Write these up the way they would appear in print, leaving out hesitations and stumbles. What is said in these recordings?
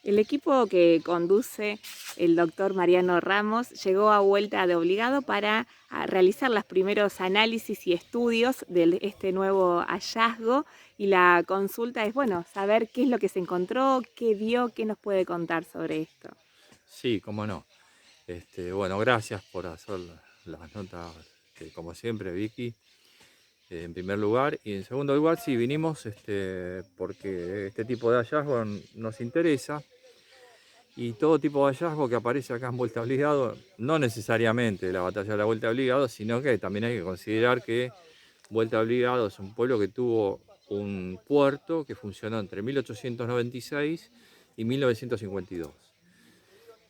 El equipo que conduce el doctor Mariano Ramos llegó a Vuelta de Obligado para realizar los primeros análisis y estudios de este nuevo hallazgo, y la consulta es, bueno, saber qué es lo que se encontró, qué vio, qué nos puede contar sobre esto. Sí, cómo no. Bueno, gracias por hacer las notas, como siempre, Vicky, en primer lugar. Y en segundo lugar, sí, vinimos porque este tipo de hallazgo nos interesa. Y todo tipo de hallazgo que aparece acá en Vuelta Obligado, no necesariamente la batalla de la Vuelta Obligado, sino que también hay que considerar que Vuelta Obligado es un pueblo que tuvo un puerto que funcionó entre 1896 y 1952.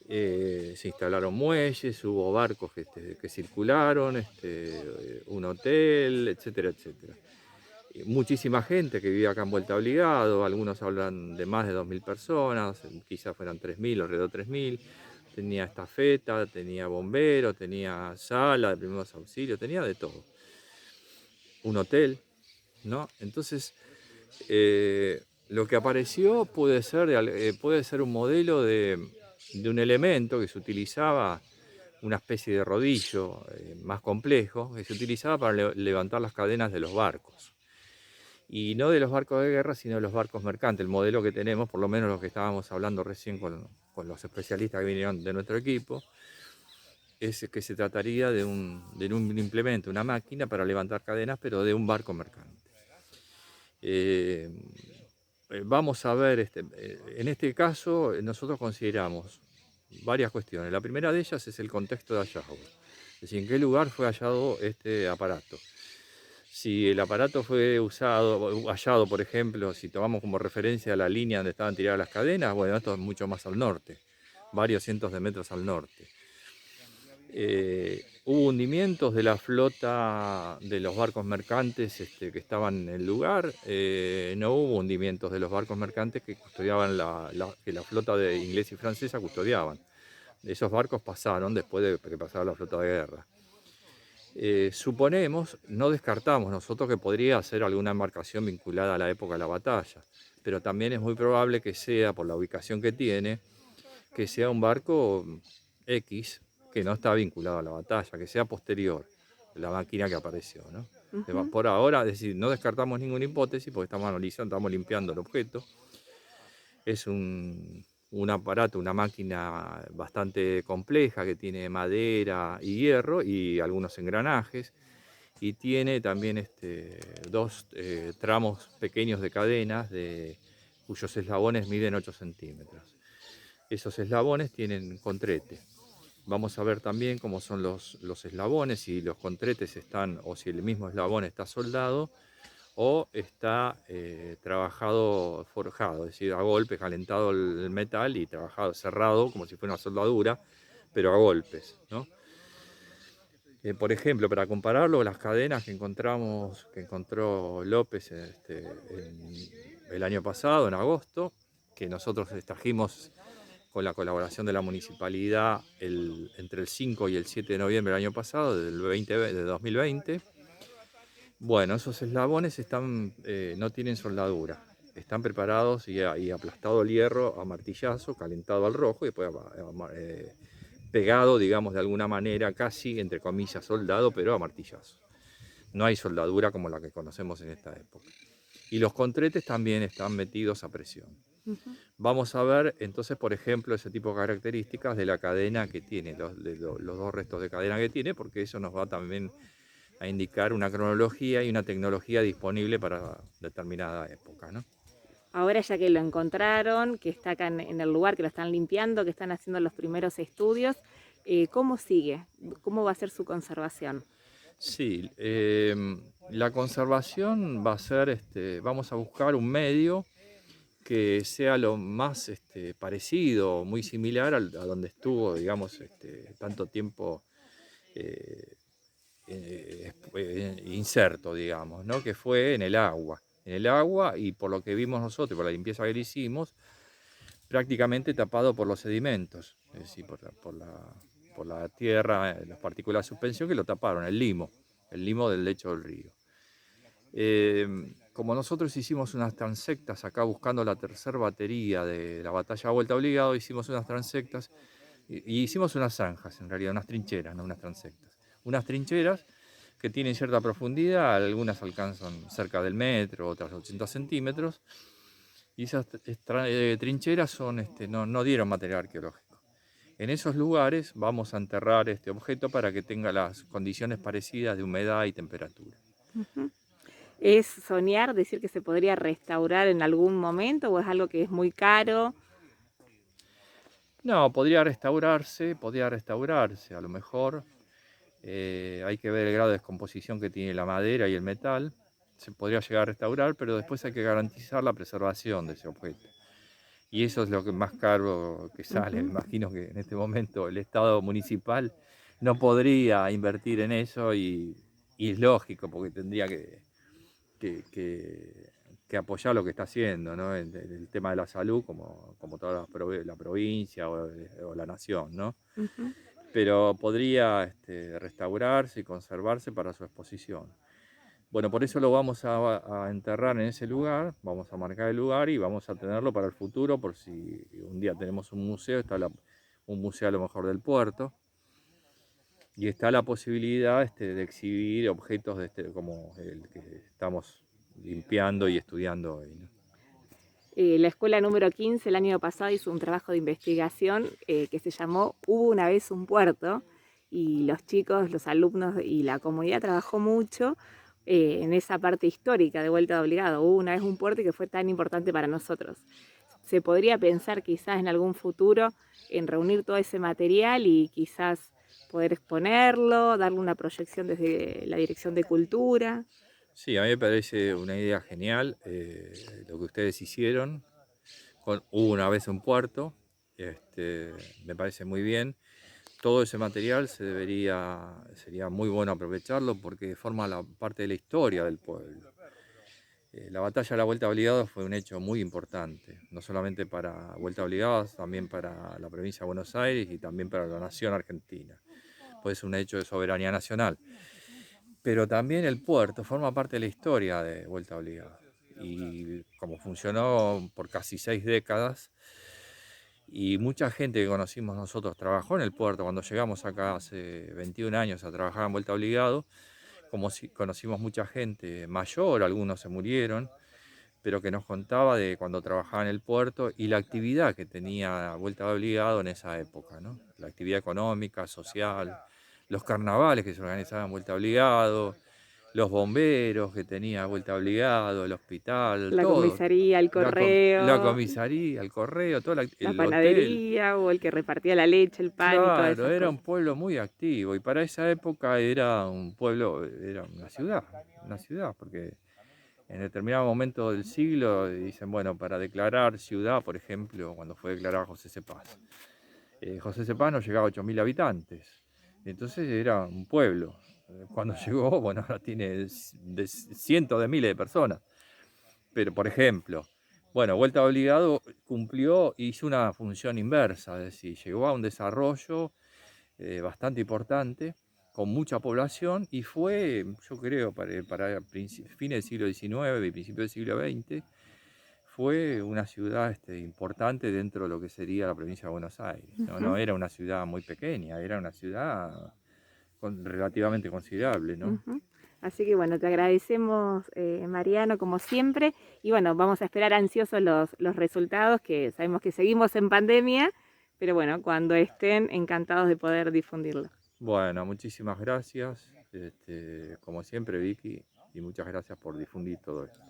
Se instalaron muelles, hubo barcos que circularon, un hotel, etcétera, etcétera. Muchísima gente que vivía acá en Vuelta Obligado, algunos hablan de más de 2.000 personas, quizás fueran 3.000, alrededor de 3.000. Tenía estafeta, tenía bombero, tenía sala de primeros auxilios, tenía de todo. Un hotel, ¿no? Entonces, lo que apareció puede ser un modelo de un elemento que se utilizaba, una especie de rodillo más complejo, que se utilizaba para levantar las cadenas de los barcos. Y no de los barcos de guerra, sino de los barcos mercantes. El modelo que tenemos, por lo menos lo que estábamos hablando recién con los especialistas que vinieron de nuestro equipo, es que se trataría de un implemento, una máquina para levantar cadenas, pero de un barco mercante. Eh, Vamos a ver, en este caso nosotros consideramos varias cuestiones. La primera de ellas es el contexto de hallazgo, es decir, en qué lugar fue hallado este aparato. Si el aparato fue hallado, por ejemplo, si tomamos como referencia la línea donde estaban tiradas las cadenas, bueno, esto es mucho más al norte, varios cientos de metros al norte. Hubo hundimientos de la flota de los barcos mercantes que estaban en el lugar. No hubo hundimientos de los barcos mercantes que custodiaban que la flota de inglesa y francesa custodiaban. Esos barcos pasaron después de que pasara la flota de guerra. Suponemos, no descartamos nosotros que podría ser alguna embarcación vinculada a la época de la batalla, pero también es muy probable que sea, por la ubicación que tiene, que sea un barco X que no está vinculado a la batalla, que sea posterior, la máquina que apareció, ¿no? Ujú. Por ahora, es decir, no descartamos ninguna hipótesis porque estamos analizando, estamos limpiando el objeto. Es un aparato, una máquina bastante compleja que tiene madera y hierro y algunos engranajes, y tiene también dos tramos pequeños de cadenas cuyos eslabones miden 8 centímetros. Esos eslabones tienen contrete. Vamos a ver también cómo son los eslabones, si los contretes están, o si el mismo eslabón está soldado o está trabajado, forjado, es decir, a golpes, calentado el metal y trabajado, cerrado, como si fuera una soldadura, pero a golpes, ¿no? Por ejemplo, para compararlo, las cadenas que encontró López el año pasado, en agosto, que nosotros trajimos con la colaboración de la municipalidad entre el 5 y el 7 de noviembre del año pasado, de 2020. Bueno, esos eslabones no tienen soldadura, están preparados y aplastado el hierro a martillazo, calentado al rojo y después pegado, digamos, de alguna manera, casi, entre comillas, soldado, pero a martillazo. No hay soldadura como la que conocemos en esta época. Y los contretes también están metidos a presión. Ujú. Vamos a ver entonces, por ejemplo, ese tipo de características de la cadena que tiene, los dos restos de cadena que tiene, porque eso nos va también a indicar una cronología y una tecnología disponible para determinada época, ¿no? Ahora ya que lo encontraron, que está acá en el lugar, que lo están limpiando, que están haciendo los primeros estudios, ¿cómo sigue? ¿Cómo va a ser su conservación? Sí, la conservación va a ser, vamos a buscar un medio que sea lo más parecido, muy similar a donde estuvo, digamos, tanto tiempo eh, inserto, digamos, ¿no? Que fue en el agua. En el agua, y por lo que vimos nosotros, por la limpieza que le hicimos, prácticamente tapado por los sedimentos, es decir, por la tierra, las partículas de suspensión que lo taparon, el limo del lecho del río. Eh, como nosotros hicimos unas transectas acá buscando la tercera batería de la batalla de Vuelta Obligado, hicimos unas transectas y hicimos unas zanjas, en realidad, unas trincheras, no unas transectas. Unas trincheras que tienen cierta profundidad, algunas alcanzan cerca del metro, otras 80 centímetros, y esas trincheras son, no dieron material arqueológico. En esos lugares vamos a enterrar este objeto para que tenga las condiciones parecidas de humedad y temperatura. Ujú. ¿Es soñar decir que se podría restaurar en algún momento o es algo que es muy caro? No, podría restaurarse, a lo mejor. Hay que ver el grado de descomposición que tiene la madera y el metal. Se podría llegar a restaurar, pero después hay que garantizar la preservación de ese objeto. Y eso es lo que más caro que sale. Me Ujú. imagino que en este momento el Estado municipal no podría invertir en eso y es lógico porque tendría que, que- que apoyar lo que está haciendo, ¿no? El tema de la salud, como toda la provincia o la nación, ¿no? Ujú. Pero podría restaurarse y conservarse para su exposición. Bueno, por eso lo vamos a enterrar en ese lugar, vamos a marcar el lugar y vamos a tenerlo para el futuro, por si un día tenemos un museo, un museo a lo mejor del puerto, y está la posibilidad de exhibir objetos como el que estamos limpiando y estudiando hoy, ¿no? La escuela número 15 el año pasado hizo un trabajo de investigación que se llamó Hubo una vez un puerto y los chicos, los alumnos y la comunidad trabajó mucho en esa parte histórica de Vuelta de Obligado. Hubo una vez un puerto que fue tan importante para nosotros. Se podría pensar quizás en algún futuro en reunir todo ese material y quizás poder exponerlo, darle una proyección desde la Dirección de Cultura. Sí, a mí me parece una idea genial lo que ustedes hicieron. Hubo una vez un puerto, me parece muy bien. Todo ese material sería muy bueno aprovecharlo porque forma parte de la historia del pueblo. La batalla de la Vuelta Obligado fue un hecho muy importante, no solamente para Vuelta Obligado, también para la provincia de Buenos Aires y también para la nación argentina, pues es un hecho de soberanía nacional. Pero también el puerto forma parte de la historia de Vuelta Obligado y como funcionó por casi 6 décadas, y mucha gente que conocimos nosotros trabajó en el puerto. Cuando llegamos acá hace 21 años a trabajar en Vuelta Obligado, como si conocimos mucha gente mayor, algunos se murieron, pero que nos contaba de cuando trabajaba en el puerto y la actividad que tenía Vuelta Obligado en esa época, ¿no? La actividad económica, social, los carnavales que se organizaban en Vuelta Obligado, los bomberos que tenía Vuelta Obligado, el hospital, La todo. comisaría, el La correo, comisaría, el correo, la el hotel. panadería o el que repartía la leche, el pan y todas Claro, esas era un cosas. pueblo muy activo y para esa época era un pueblo, era una ciudad, porque en determinado momento del siglo dicen, bueno, para declarar ciudad, por ejemplo, cuando fue declarada José Cepaz. José Cepaz no llegaba a 8.000 habitantes, entonces era un pueblo. Cuando llegó, bueno, ahora tiene cientos de miles de personas. Pero, por ejemplo, bueno, Vuelta Obligado hizo una función inversa, es decir, llegó a un desarrollo bastante importante, con mucha población, y fue, yo creo, para fines del siglo XIX y principios del siglo XX, fue una ciudad importante dentro de lo que sería la provincia de Buenos Aires. No, Ujú, no era una ciudad muy pequeña, era una ciudad relativamente considerable, ¿no? ujú. Así que bueno, te agradecemos, Mariano, como siempre. Y bueno, vamos a esperar ansiosos los resultados, que sabemos que seguimos en pandemia, pero bueno, cuando estén, encantados de poder difundirlo. Bueno, muchísimas gracias, como siempre, Vicky, y muchas gracias por difundir todo esto.